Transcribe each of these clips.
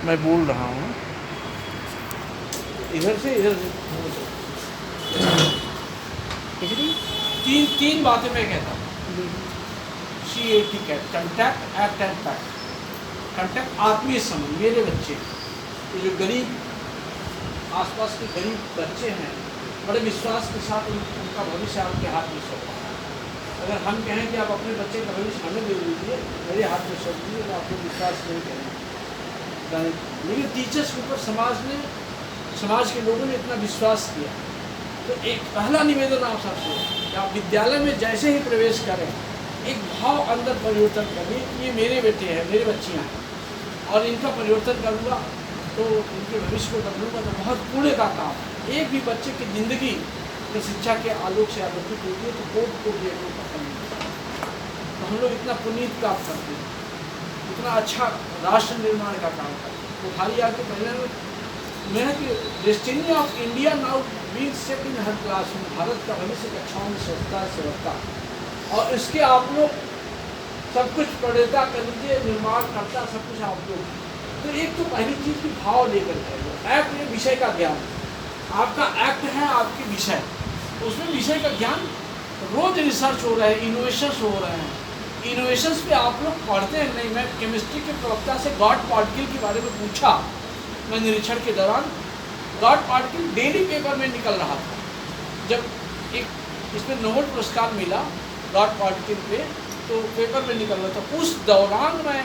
मैं बोल रहा हूँ इधर से तीन बातें मैं कहता हूँ। CAT contact, act and pact. Contact आत्मीय संबंध। मेरे बच्चे ये जो गरीब आसपास के गरीब बच्चे हैं, बड़े विश्वास के साथ उनका भविष्य आपके हाथ में सौंपा। अगर हम कहें कि आप अपने बच्चे का भविष्य हमें दे दीजिए, मेरे हाथ में सौंप दीजिए, तो आपको विश्वास नहीं करेंगे। लेकिन टीचर्स के ऊपर समाज के लोगों ने इतना विश्वास किया, तो एक पहला निवेदन आप सबसे कि आप विद्यालय में जैसे ही प्रवेश करें, एक भाव अंदर परिवर्तन करिए कि ये मेरे बेटे हैं, मेरे बच्चियाँ हैं, और इनका परिवर्तन करूँगा तो उनके भविष्य को बदलूँगा, तो बहुत पुण्य का काम है। एक भी बच्चे की ज़िंदगी की शिक्षा के आलोक से आलोकित होती है तो कोट को भी खत्म नहीं होता। तो हम लोग इतना पुनीत काम करते हैं, इतना अच्छा राष्ट्र निर्माण का काम करते हैं। तो खाली आके पहले मैं कि destiny of India now being set in her classroom. Bharat का भविष्य कक्षाओं में स्वच्छता से होता, और इसके आप लोग सब कुछ प्रणेता कर लीजिए, निर्माण करता सब कुछ आप लोग। तो एक तो पहली चीज़ की भाव लेकर के एक्ट में विषय का ज्ञान। आपका एक्ट है आपके विषय, उसमें विषय का ज्ञान। रोज रिसर्च हो रहा है, इनोवेशंस हो रहे हैं, इनोवेशंस पे आप लोग पढ़ते हैं नहीं। मैं केमिस्ट्री के प्रवक्ता से गॉड पार्टिकल के बारे में पूछा, मैं निरीक्षण के दौरान गॉड पार्टिकल डेली पेपर में निकल रहा था। जब एक इसमें नोबेल पुरस्कार मिला गॉड पार्टिकल पे, तो पेपर में निकल रहा था। उस दौरान मैं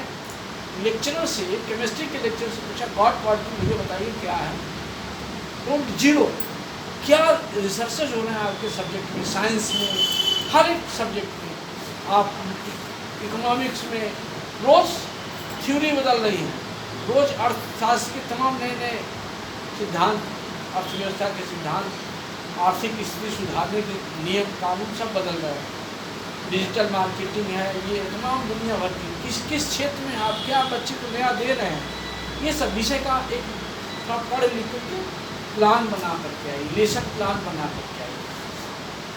लेक्चरर से, केमिस्ट्री के लेक्चरर से पूछा, गॉड पार्टिकल मुझे बताइए क्या है। पॉइंट 0 क्या रिसर्चेज हो रहे हैं आपके सब्जेक्ट में, साइंस में, हर एक सब्जेक्ट में। आप इकोनॉमिक्स में रोज़ थ्योरी बदल रही है, रोज़ अर्थशास्त्र के तमाम नए नए सिद्धांत, अर्थव्यवस्था के सिद्धांत, आर्थिक स्थिति सुधारने के नियम कानून सब बदल रहे हैं। डिजिटल मार्केटिंग है, ये तमाम दुनिया भर की किस क्षेत्र में आप क्या बच्चे को नया दे रहे हैं, ये सब विषय का एक पढ़ लिख के प्लान बना करके आई, लेसन प्लान बना करके आई।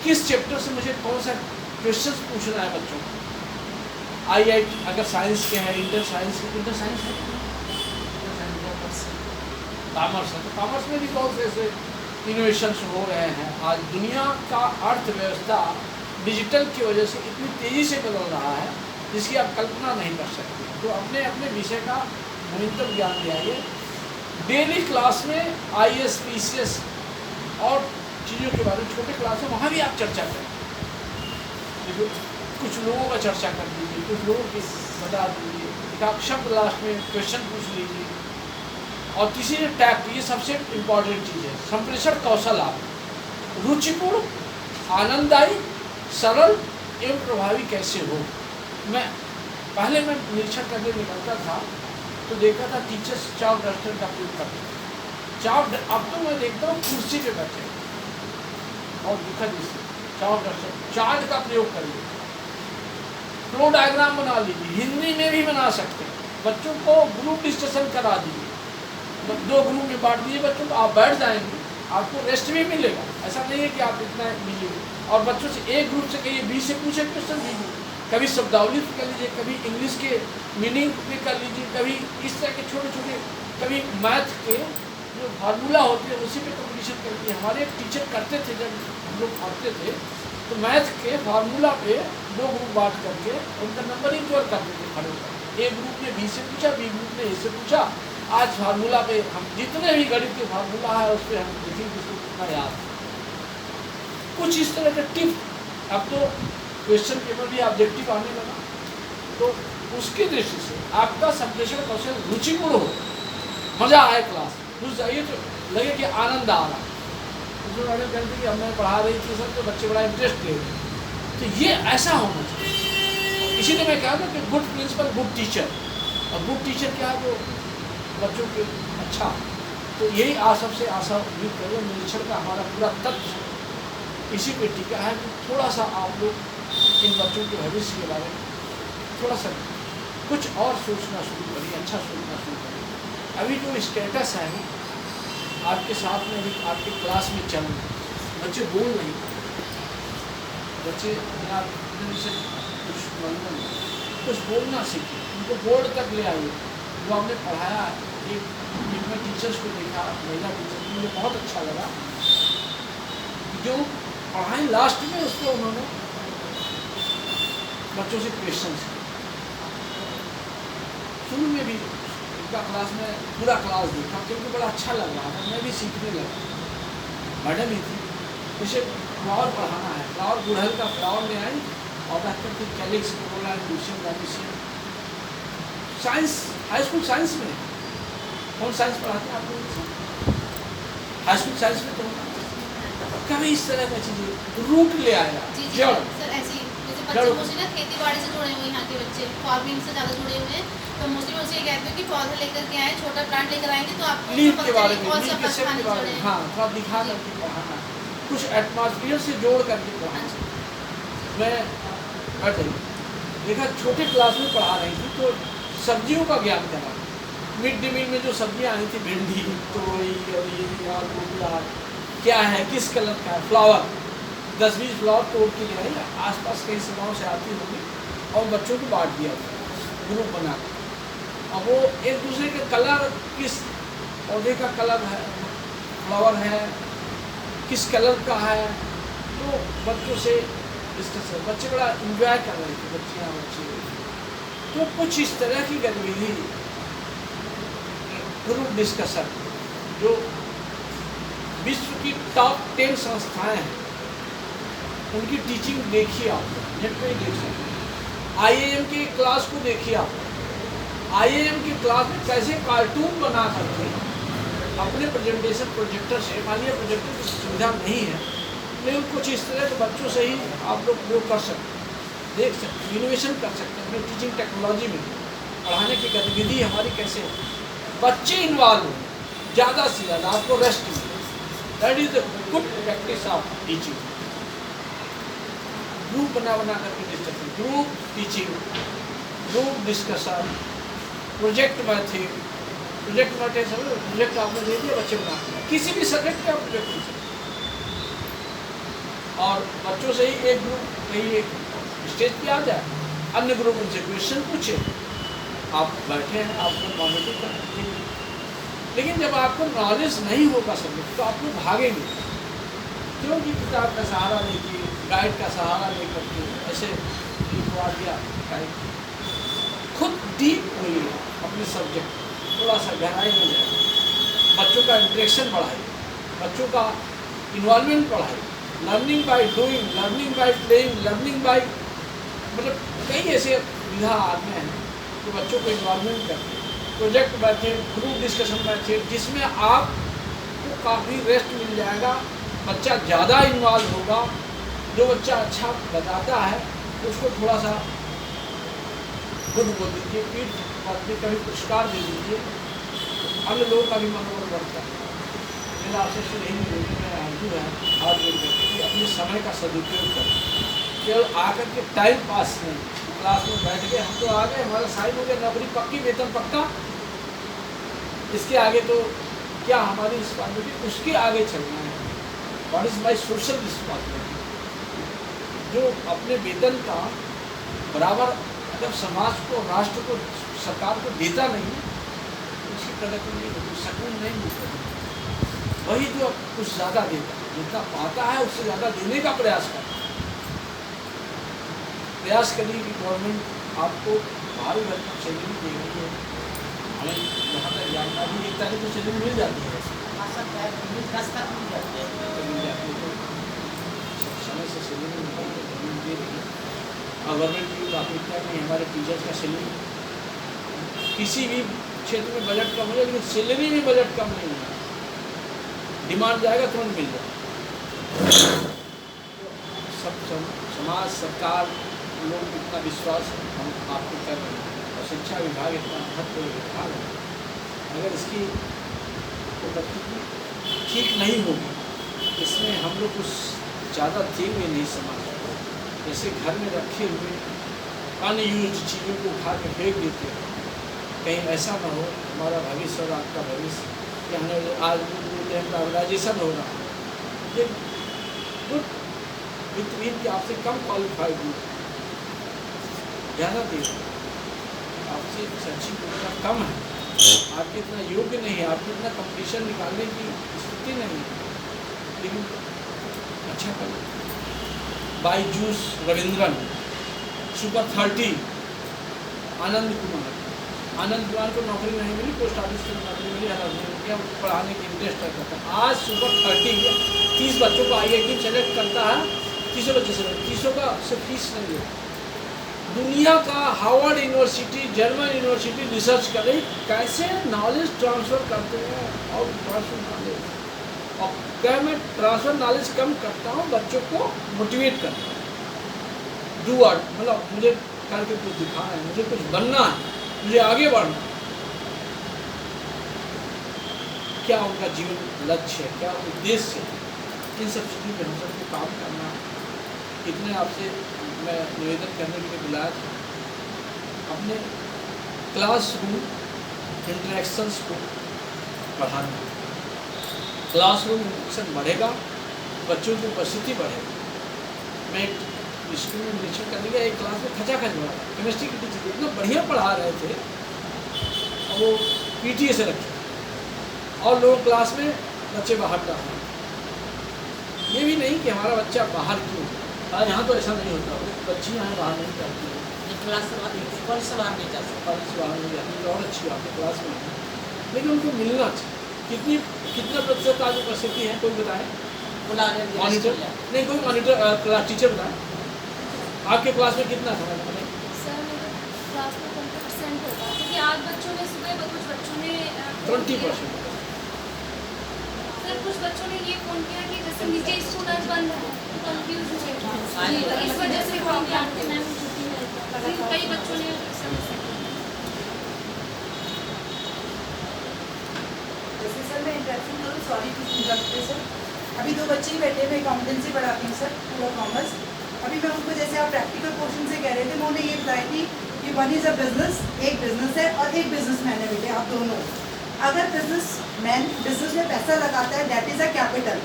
किस चैप्टर से मुझे कौन सा क्वेश्चन पूछना है बच्चों को। IIT अगर साइंस के हैं, इंटर साइंस है, कॉमर्स है, तो कॉमर्स में भी बहुत से ऐसे इनोवेशंस हो रहे हैं। आज दुनिया का अर्थव्यवस्था डिजिटल की वजह से इतनी तेज़ी से बदल रहा है जिसकी आप कल्पना नहीं कर सकते। तो अपने अपने विषय का नवीनतम ज्ञान दिलाइए। डेली क्लास में IAS PCS और चीज़ों के बारे में छोटे क्लास में वहाँ भी आप चर्चा करें। कुछ लोगों का चर्चा कर दीजिए, कुछ लोगों की बता दीजिए, एक आप शब्द लास्ट में क्वेश्चन पूछ लीजिए। और किसी ने टैक्ट, ये सबसे इम्पॉर्टेंट चीज़ है। संप्रेषण कौशल आप रुचिपूर्ण, आनंददायी, सरल एवं प्रभावी कैसे हो। मैं निरीक्षण करने निकलता था तो देखा था टीचर्स चॉक डस्टर का प्रयोग करते थे। अब तो मैं देखता हूँ कुर्सी पे बैठे और दुखद इससे चॉक डस्टर चार्ट का प्रयोग करिए, फ्लो डायग्राम बना लीजिए, हिंदी में भी बना सकते हैं। बच्चों को ग्रुप डिस्कशन करा दीजिए, 2 ग्रुप में बांट दीजिए बच्चों को, आप बैठ जाएंगे, आपको रेस्ट भी मिलेगा। ऐसा नहीं है कि आप इतना लीजिए। और बच्चों से एक ग्रुप से कहिए 20 से पूछे क्वेश्चन दीजिए, कभी शब्दावली पे कर लीजिए, कभी इंग्लिश के मीनिंग पे कर लीजिए, कभी इस तरह के छोटे छोटे, कभी मैथ के जो फार्मूला होते हैं उसी पे कॉम्पिटिशन करती है। हमारे एक टीचर करते थे जब हम लोग पढ़ते थे, तो मैथ के फार्मूला पे 2 ग्रुप बांट करके उनका नंबर इंक्योर करते थे खड़े होकर। ए ग्रुप ने बी से पूछा, बी ग्रुप ने ए से पूछा। आज फार्मूला पे हम जितने भी गणित के फार्मूला है उस पर हम देखेंगे उसको कितना याद। कुछ इस तरह के टिप। अब तो क्वेश्चन पेपर भी ऑब्जेक्टिव आने लगा, तो उसकी दृष्टि से आपका संप्रेषण कौशल रुचिपूर्ण हो, मज़ा आए, क्लास घुस जाइए तो लगे कि आनंद आ रहा। उसमें मैडम कहती कि मैं पढ़ा रही थी सर, तो बच्चे बड़ा इंटरेस्ट ले रहे। तो ये ऐसा होना चाहिए। इसीलिए मैं कहा था कि गुड प्रिंसिपल गुड टीचर, और गुड टीचर क्या है, जो बच्चों के अच्छा। तो यही सबसे आशा उम्मीद करें। निरीक्षण का हमारा पूरा तथ्य इसी पे टीका है कि थोड़ा सा आप लोग इन बच्चों के भविष्य के बारे में थोड़ा सा कुछ और सोचना शुरू करिए, अच्छा सोचना शुरू करिए। अभी जो स्टेटस है आपके साथ में भी आपके क्लास में चल रहे, बच्चे बोल नहीं पाते, बच्चे कुछ बोलना सीखे, उनको बोर्ड तक ले आइए। जो हमने पढ़ाया, एक में टीचर्स को देखा, महिला टीचर, मुझे बहुत अच्छा लगा जो पढ़ाई लास्ट में उसको उन्होंने बच्चों से क्वेश्चन शुरू में भी उनका क्लास में पूरा क्लास देखा क्योंकि बड़ा अच्छा लग रहा था, मैं भी सीखने लगा। मैडम ही थी, उसे फ्लावर पढ़ाना है, फ्लावर गुड़हल का फ्लावर ले आई और डॉक्टर की calyx Corolla and science, high school science में कौन साइंस पढ़ाते हैं आपको? हाई स्कूल साइंस में तो कभी इस तरह की चीजें रूट ले आया। जड़ सर ऐसी जैसे बच्चे मोस्टली ना खेती बाड़ी से जुड़े हुए यहाँ के बच्चे फार्मिंग से ज़्यादा जुड़े हुए हैं, तो मोस्टली मैं उसे ये कहती हूँ कि पौधे लेकर के आए, छोटा प्लांट लेकर आएंगे तो आपको लीफ के बारे में, कौन सा लीफ के खाने बारे में, हाँ थोड़ा दिखा करके पढ़ाना, कुछ एटमॉस्फेयर से जोड़ करके पढ़ाना। मैं बैठे देखा छोटे क्लास में पढ़ा रही थी तो सब्जियों का ज्ञान करा, मिड डे मील में जो सब्जियां आई थी, भिंडी, तोरई और ये आलू, प्याज, क्या है, किस कलर का है, फ्लावर 10-20 फ्लावर तोड़ के ले आई, आसपास कई समाओं से आती होगी और बच्चों को बांट दिया ग्रुप बना कर। अब वो एक दूसरे के कलर, किस पौधे का कलर है, फ्लावर है, किस कलर का है, तो बच्चों से डिस्कस, बच्चे बड़ा इंजॉय कर रहे थे, बच्चियाँ बच्चे। तो कुछ इस तरह की गतिविधि, ग्रुप डिस्कशन, जो विश्व की टॉप 10 संस्थाएं हैं उनकी टीचिंग देखिए आप, नेट पे ही देख सकते हैं। IIM की क्लास को देखिए आप, IIM की क्लास में कैसे कार्टून बना करके अपने प्रेजेंटेशन प्रोजेक्टर से, मान लिया प्रोजेक्टर की सुविधा नहीं है लेकिन कुछ इस तरह के बच्चों से ही आप लोग प्रयोग कर सकते हैं, देख सकते हैं, इनोवेशन कर सकते हैं अपनी टीचिंग टेक्नोलॉजी में। पढ़ाने की गतिविधि हमारी कैसे बच्चे इन्वॉल्व हो, ज़्यादा से ज़्यादा आपको रेस्ट मिले, that is the good practice of teaching. Group बना करके discussion, group teaching, group discussion, project method, project आपने दे दिया, बच्चे बना किसी भी सब्जेक्ट का प्रोजेक्ट दे सकते और बच्चों से ही एक ग्रुप कहीं एक स्टेज पे आ जाए, अन्य ग्रुप उनसे क्वेश्चन पूछे, आप बैठे हैं, आपको मॉनिटर करते हैं। लेकिन जब आपको नॉलेज नहीं होगा सब्जेक्ट तो आप लोग भागेंगे, क्योंकि किताब का सहारा लेके, गाइड का सहारा लेकर के ऐसे लिखवा दिया गाइड। खुद डीप होइए अपने सब्जेक्ट, थोड़ा सा गहराई में जाए, बच्चों का इंटरेक्शन बढ़ाइए, बच्चों का इन्वॉल्वमेंट बढ़ाइए, learning by doing, learning by playing, learning by, मतलब कई ऐसे विधा आते हैं जो बच्चों को इन्वॉल्वमेंट करते हैं। Project method, group discussion method, जिसमें आपको काफ़ी रेस्ट मिल जाएगा, बच्चा ज़्यादा इन्वॉल्व होगा। जो बच्चा अच्छा बताता है उसको थोड़ा सा गुड बोल दीजिए, पीठ पर कभी पुरस्कार दे दीजिए, अन्य लोगों का भी मनोबल बढ़ता है। मेरा आपसे यही निवेदन है, आरजू है हाथ जोड़ करके कि अपने समय का सदुपयोग करें, केवल आकर के टाइम पास नहीं, क्लास में बैठ के हम तो आ गए, हमारा साइन हो गया, नौकरी पक्की, वेतन पक्का, इसके आगे तो क्या हमारी रिस्पॉन्सिबिलिटी, उसके आगे चलना है। What is my social responsibility, जो अपने वेतन का बराबर जब समाज को, राष्ट्र को, सरकार को देता नहीं, उसकी प्रगति नहीं होती, सकून नहीं मिलता। वही जो कुछ ज़्यादा देता है, जितना पाता है उससे ज़्यादा देने का प्रयास करता है। प्रयास करिए कि गवर्नमेंट आपको भारी भरकम सैलरी दे रही है, हमें जहाँ तक जानकारी, 1 तारीख को सैलरी मिल जाती है, मिल जाती है, तो समय से सैलरी गवर्नमेंट दे रही है। और गवर्नमेंट की प्राथमिकता में हमारे टीचर्स का सैलरी, किसी भी क्षेत्र में बजट कम हो जाए लेकिन सैलरी में बजट कम नहीं है, डिमांड जाएगा तुरंत मिल जाएगा। सब समाज, सरकार, लोग इतना विश्वास हम आपको कर रहे हैं और शिक्षा विभाग इतना महत्वपूर्ण विभाग है, अगर इसकी प्रगति ठीक नहीं होगी, इसमें हम लोग कुछ ज़्यादा देंगे नहीं समाज को। जैसे घर में रखे हुए अनयूज चीज़ों को उठा के फेंक देते हैं, कहीं ऐसा ना हो हमारा भविष्य और आपका भविष्य कि हमें आज बोलते हैं प्राइवेटाइजेशन हो रहा है, ये गुड वित्तहीन कि आपसे कम क्वालिफाइड हो, ज़्यादा दे आपसे सच्ची पूरा कम है, आपके इतना योग्य नहीं है, आपको इतना कंपटीशन निकालने की स्थिति नहीं है, लेकिन अच्छा कर। बाईजूस रविंद्रन, सुपर 30, आनंद कुमार को नौकरी नहीं मिली, पोस्ट ऑफिस की नौकरी मिली, क्या पढ़ाने की इंटरेस्ट रखता था। आज सुपर 30 30 बच्चों को IIT सेलेक्ट करता है, 30 बच्चे से 30 का से फीस नहीं है। दुनिया का Harvard university, German university research करे कैसे नॉलेज ट्रांसफ़र करते हैं, और ट्रांसफ़र नॉलेज, और क्या मैं ट्रांसफ़र नॉलेज कम करता हूँ, बच्चों को मोटिवेट करता हूँ। डू वर्ड, मतलब मुझे करके कुछ दिखाना है, मुझे कुछ बनना है, मुझे आगे बढ़ना है। क्या उनका जीवन लक्ष्य है, क्या उद्देश्य है, इन सब चीज़ों पर हम सबको काम करना है। इतने आपसे मैं निवेदन करने के लिए बुलाया था। अपने क्लासरूम इंटरेक्शंस को बढ़ाना, क्लासरूम इंटरेक्शन बढ़ेगा, बच्चों की उपस्थिति बढ़ेगी। मैं स्कूल में निरीक्षण करने गया, एक क्लास में खचाखच बढ़ा, केमिस्ट्री की टीचर इतना बढ़िया पढ़ा रहे थे, और वो PTA से रखे, और लोग क्लास में बच्चे बाहर का हैं। ये भी नहीं कि हमारा बच्चा बाहर क्यों, यहाँ तो ऐसा नहीं होता, बच्चियाँ हैं बाहर नहीं जाती हैं, क्लास से बाहर नहीं, कॉलेज से बाहर नहीं जा सकते, कॉलेज से बाहर नहीं जाती, और अच्छी बात है, क्लास में है, लेकिन उनको मिलना चाहिए। कितना प्रतिशत आज उपस्थिति है, कोई बताए? मॉनिटर नहीं, कोई मॉनिटर क्लास टीचर बताए आपके क्लास में कितना था? सर मेरे क्लास में 20% होगा, क्योंकि आज बच्चों ने सुबह कुछ बच्चों ने 20%। सर कुछ बच्चों ने ये फ़ोन किया कि जैसे नीचे स्कूल आज बंद है, तो कंफ्यूज है, तो इस वजह से फ़ोन किया कि मैम छुट्टी है। कई बच्चों ने समस्या की। जैसे सर मैं इंटरेक्शन करूँ, सॉरी टू इंटरप्ट सर, अभी 2 बच्चे ही बैठे, मैं अकाउंटेंसी पढ़ाती हूँ सर, पूरा कॉमर्स। अभी मैं उनको, जैसे आप प्रैक्टिकल पोर्शन से कह रहे थे, मैं उन्हें ये बताया थी कि वन इज़ अ बिजनेस, एक बिजनेस है और एक बिजनेसमैन है बेटे, आप दोनों। अगर बिजनेसमैन बिजनेस में पैसा लगाता है, that is a capital,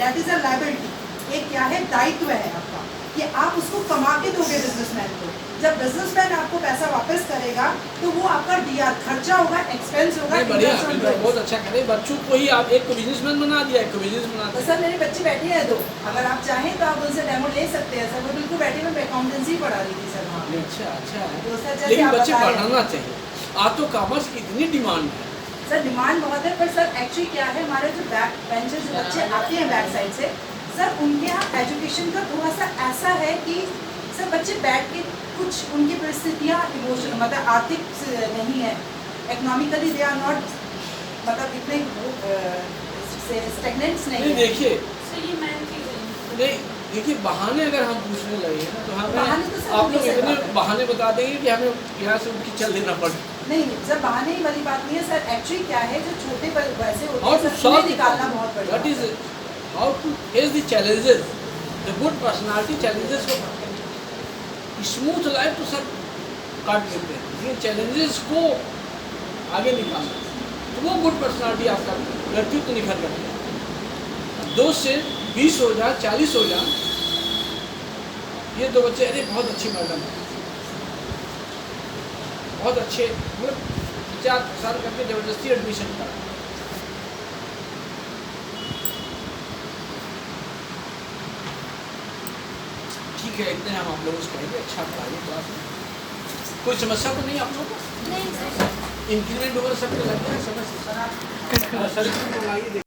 that is a liability, एक क्या है, दायित्व है आपका, कि आप उसको कमा के दोगे बिजनेसमैन को। जब बिजनेसमैन आपको पैसा वापस करेगा तो वो आपका DR खर्चा होगा, एक्सपेंस होगा। बढ़िया, बहुत अच्छा करें। बच्चों को ही आप एक को बिजनेसमैन बना दिया, एक को बिजनेस बना तो दिया। सर मेरे बच्चे बैठे हैं 2, अगर आप चाहें तो आप उनसे डेमो ले सकते हैं सर, वो बिल्कुल बैठे, मैं अकाउंटेंसी पढ़ा रही थी सर वहाँ पे। अच्छा है, तो सर जैसे लेकिन आप बच्चे बता रहे हैं, पढ़ाना चाहिए। आप तो कॉमर्स की इतनी डिमांड है सर डिमांड बहुत है, पर सर एक्चुअली क्या है, हमारे जो बैक बेंचर जो बच्चे आते हैं बैक साइड से, सर उनके यहाँ एजुकेशन का थोड़ा सा ऐसा है कि सर बच्चे बैठ के, कुछ उनकी परिस्थितियाँ इमोशनल, मतलब आर्थिक नहीं है, इकोनॉमिकली दे आर नॉट, मतलब इतने स्टेगनेंट्स नहीं है। देखिए सर ये मैम की गई। नहीं, देखिए बहाने अगर हम पूछने लगे ना, तो बहाने हमें तो सर आप लोग हमेशा इतने बात है। बहाने बता देंगे कि हमें यहाँ से उनकी चल देना पड़े। नहीं सर, बहाने ही वाली बात नहीं है सर, एक्चुअली क्या है, जो छोटे वैसे होते How हैं to सर, solve उन्हें निकालना बहुत बड़ी what बात is है। it? How to face the challenges, the good personality challenges को स्मूथ लाइफ तो सब काट लेते हैं, ये चैलेंजेस को आगे निकालना, तो वो गुड पर्सनालिटी आपका व्यक्तित्व निखर करता है। 2 से 20 हो जाए, 40 हो जाए, ये 2 बच्चे, अरे बहुत अच्छी मैडम है, बहुत अच्छे, मतलब 4 साल करके ज़बरदस्ती एडमिशन करा। ठीक है, इतने हम आप लोगों से कहेंगे, अच्छा पढ़ाइए क्लास में। कोई समस्या तो नहीं आप लोगों को? नहीं सर। इंक्रीमेंट वगैरह सब लग गया है, समझ सर आप